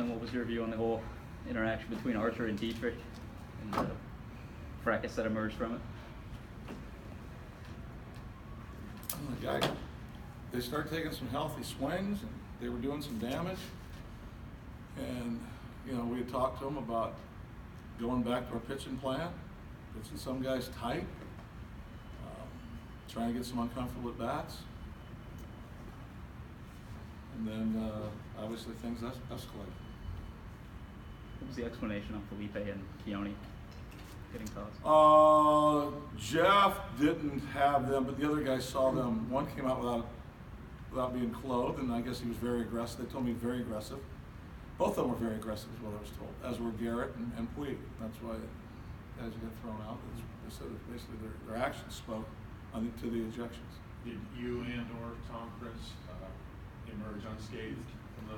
Clint, what was your view on the whole interaction between Archer and Dietrich and the fracas that emerged from it? They started taking some healthy swings, and they were doing some damage. And, we had talked to them about going back to our pitching plan, pitching some guys tight, trying to get some uncomfortable at bats. And then, obviously, things escalated. What was the explanation on Felipe and Keone getting tossed? Jeff didn't have them, but the other guys saw them. One came out without being clothed, and I guess he was very aggressive. They told me very aggressive. Both of them were very aggressive, is what I was told, as were Garrett and Puig. That's why guys get thrown out. They said that basically their actions spoke to the ejections. Did you and/or Tom Prince emerge unscathed from the?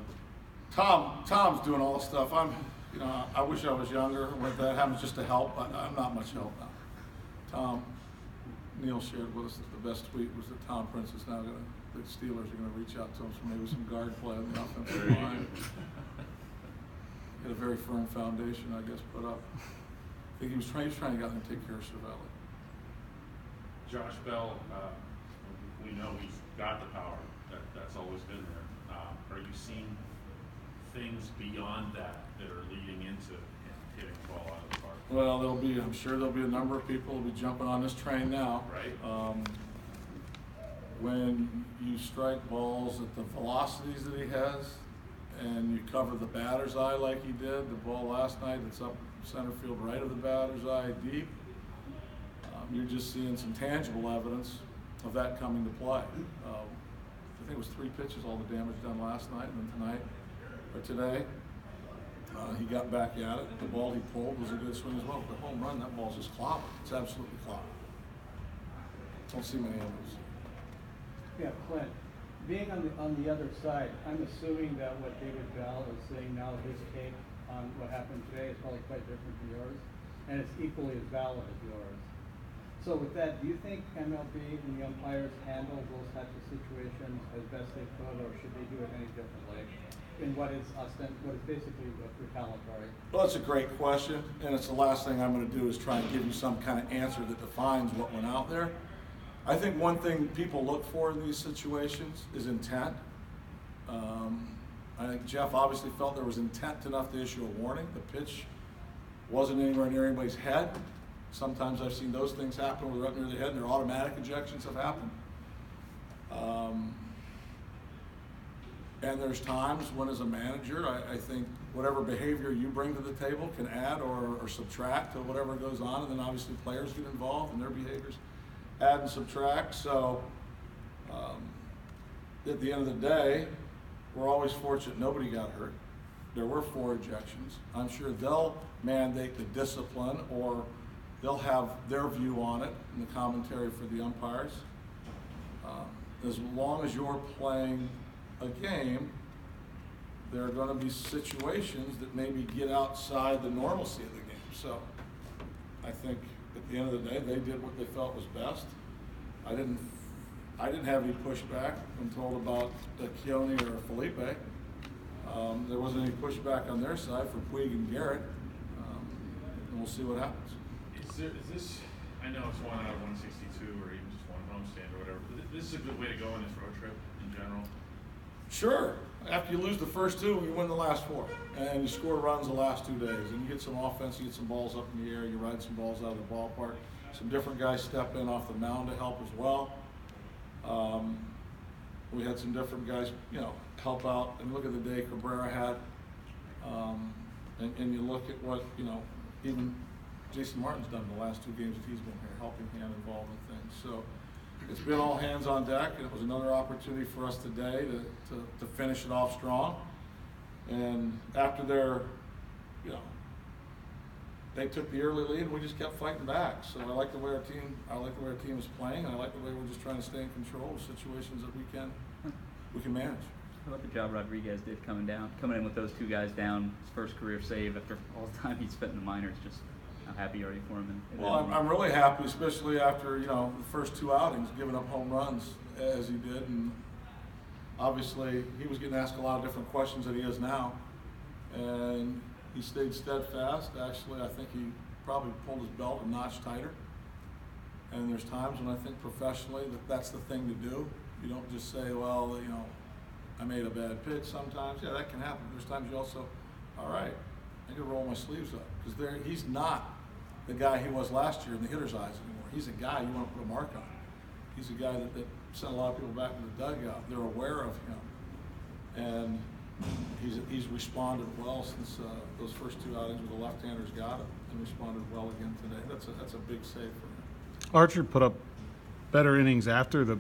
Tom's doing all the stuff. I wish I was younger when that happens, just to help, but I'm not much help now. Neil shared with us that the best tweet was that Tom Prince is now the Steelers are going to reach out to him for maybe some guard play on the offensive line. He had a very firm foundation, I guess, put up. I think he was trying to get out and take care of Cervelli. Josh Bell, we know he's got the power. That's always been there. Are you seeing things beyond that are leading into hitting the ball out of the park? Well, I'm sure there'll be a number of people who'll be jumping on this train now. Right. When you strike balls at the velocities that he has, and you cover the batter's eye like he did, the ball last night that's up center field right of the batter's eye deep, you're just seeing some tangible evidence of that coming to play. I think it was 3 pitches, all the damage done last night, and then today, he got back at it. The ball he pulled was a good swing as well. The home run, that ball's just clobbered. It's absolutely clobbered. Don't see many others. Yeah, Clint, being on the other side, I'm assuming that what David Bell is saying now, his take on what happened today is probably quite different from yours, and it's equally as valid as yours. So with that, do you think MLB and the umpires handle those types of situations as best they could, or should they do it any differently in what is basically retaliatory? Well, it's a great question, and it's the last thing I'm going to do is try and give you some kind of answer that defines what went out there. I think one thing people look for in these situations is intent. I think Jeff obviously felt there was intent enough to issue a warning. The pitch wasn't anywhere near anybody's head. Sometimes I've seen those things happen where they're up near the head and their automatic ejections have happened. And there's times when, as a manager, I think whatever behavior you bring to the table can add or subtract to whatever goes on, and then obviously players get involved in their behaviors, add and subtract. So at the end of the day, we're always fortunate nobody got hurt. There were 4 ejections. I'm sure they'll mandate the discipline, or they'll have their view on it in the commentary for the umpires. As long as you're playing a game, there are going to be situations that maybe get outside the normalcy of the game. So I think at the end of the day, they did what they felt was best. I didn't have any pushback when told about Keone or Felipe. There wasn't any pushback on their side for Puig and Garrett, and we'll see what happens. Is this, I know it's 1 out of 162 or even just one homestand or whatever, but this is a good way to go on this road trip in general? Sure. After you lose the first 2, you win the last 4. And you score runs the last 2 days. And you get some offense, you get some balls up in the air, you ride some balls out of the ballpark. Some different guys step in off the mound to help as well. We had some different guys, help out. And look at the day Cabrera had. And you look at what, even Jason Martin's done in the last 2 games that he's been here, helping hand involved in things. So it's been all hands on deck, and it was another opportunity for us today to finish it off strong. And after they took the early lead, and we just kept fighting back. So I like the way our team is playing, and I like the way we're just trying to stay in control of situations that we can manage. How about the job Rodriguez did coming in with those 2 guys down, his first career save after all the time he spent in the minors? Just how happy you are for him? Well, I'm really happy, especially after the first 2 outings, giving up home runs as he did, and obviously he was getting asked a lot of different questions than he is now. and he stayed steadfast. Actually, I think he probably pulled his belt a notch tighter. And there's times when I think professionally that's the thing to do. You don't just say, well, you know, I made a bad pitch sometimes. Yeah, that can happen. There's times you also, all right, I can roll my sleeves up. Because he's not the guy he was last year in the hitter's eyes anymore. He's a guy you want to put a mark on. He's a guy that sent a lot of people back to the dugout. They're aware of him. And he's responded well since those first two outings where the left-handers got him, and responded well again today. That's a big save for him. Archer put up better innings after the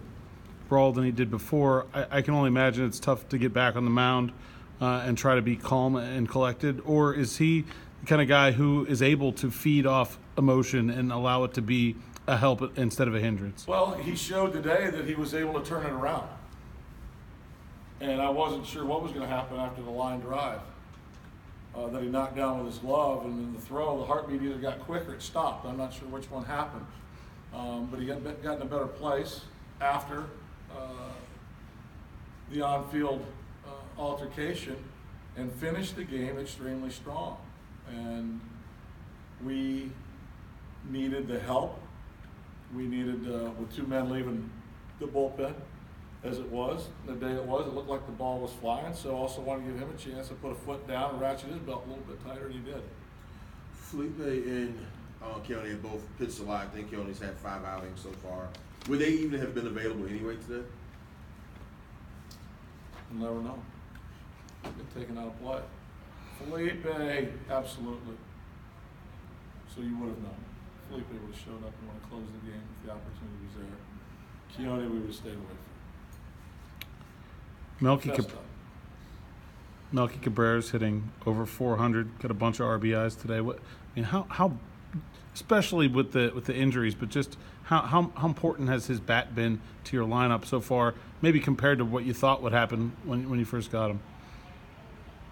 Brawl than he did before. I can only imagine it's tough to get back on the mound and try to be calm and collected. Or is he the kind of guy who is able to feed off emotion and allow it to be a help instead of a hindrance? Well, he showed today that he was able to turn it around. And I wasn't sure what was going to happen after the line drive that he knocked down with his glove, and in the throw, the heartbeat either got quick or it stopped. I'm not sure which one happened. But he got in a better place after the on-field altercation and finished the game extremely strong. And we needed the help. We needed, with two men leaving the bullpen as it was, the day it looked like the ball was flying, so also wanted to give him a chance to put a foot down and ratchet his belt a little bit tighter, and he did. Felipe and Keone have both pitched a lot. I think Keone's had 5 outings so far. Would they even have been available anyway today? You'll never know. Been taken out of play. Felipe, absolutely. So you would have known. Felipe would have showed up and would have closed the game if the opportunity was there. Keone, we would have stayed away from. Melky Cabrera's hitting over 400, got a bunch of RBIs today. How especially with the injuries, but just how important has his bat been to your lineup so far? Maybe compared to what you thought would happen when you first got him.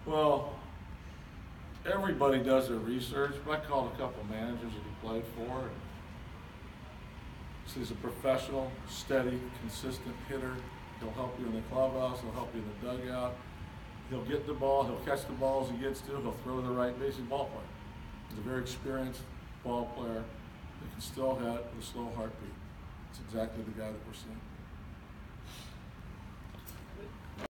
Well, everybody does their research, but I called a couple managers that he played for. And so he's a professional, steady, consistent hitter. He'll help you in the clubhouse. He'll help you in the dugout. He'll get the ball. He'll catch the balls he gets to. He'll throw the right base. He's a ball player. He's a very experienced ball player that can still hit with a slow heartbeat. It's exactly the guy that we're seeing.